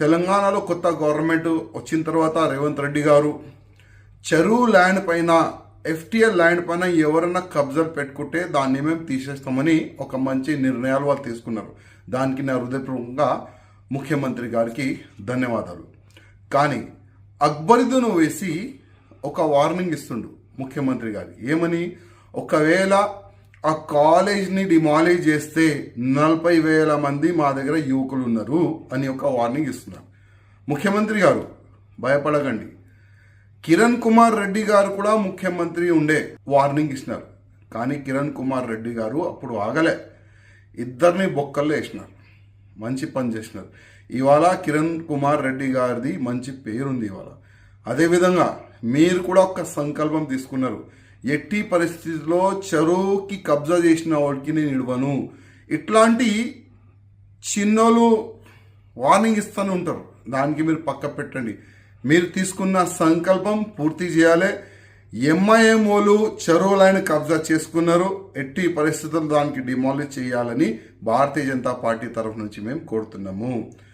తెలంగాణలో కొత్త గవర్నమెంట్ వచ్చిన తర్వాత రేవంత్ రెడ్డి గారు చెరువు ల్యాండ్ పైన ఎఫ్టీఎల్ ల్యాండ్ పైన ఎవరైనా కబ్జాలు పెట్టుకుంటే దాన్ని మేము తీసేస్తామని ఒక మంచి నిర్ణయాలు వాళ్ళు తీసుకున్నారు. దానికి నా హృదయపూర్వకంగా ముఖ్యమంత్రి గారికి ధన్యవాదాలు. కానీ అక్బరుద్దీన్ వేసి ఒక వార్నింగ్ ఇస్తుండు ముఖ్యమంత్రి గారికి. ఏమని? ఒకవేళ ఆ కాలేజ్ని డిమాలిష్ చేస్తే 40,000 మంది మా దగ్గర యువకులు ఉన్నారు అని ఒక వార్నింగ్ ఇస్తున్నారు. ముఖ్యమంత్రి గారు భయపడకండి. కిరణ్ కుమార్ రెడ్డి గారు కూడా ముఖ్యమంత్రి ఉండే వార్నింగ్ ఇచ్చినారు. కానీ కిరణ్ కుమార్ రెడ్డి గారు అప్పుడు ఆగలే, ఇద్దరిని బొక్కల్లో వేసినారు. మంచి పని చేసినారు. ఇవాళ కిరణ్ కుమార్ రెడ్డి గారిది మంచి పేరుంది ఇవాళ. అదేవిధంగా మీరు కూడా ఒక సంకల్పం తీసుకున్నారు. ఎట్టి పరిస్థితుల్లో చెరువుకి కబ్జా చేసిన వాడికి నేను ఇవ్వను. ఇట్లాంటి చిన్నోళ్ళు వార్నింగ్ ఇస్తూనే ఉంటారు. దానికి మీరు పక్క పెట్టండి. మీరు తీసుకున్న సంకల్పం పూర్తి చేయాలి. ఎంఐఎంఓలు చెరువులైన కబ్జా చేసుకున్నారు. ఎట్టి పరిస్థితుల్లో దానికి డిమాలిష్ చేయాలని భారతీయ జనతా పార్టీ తరఫు నుంచి మేము కోరుతున్నాము.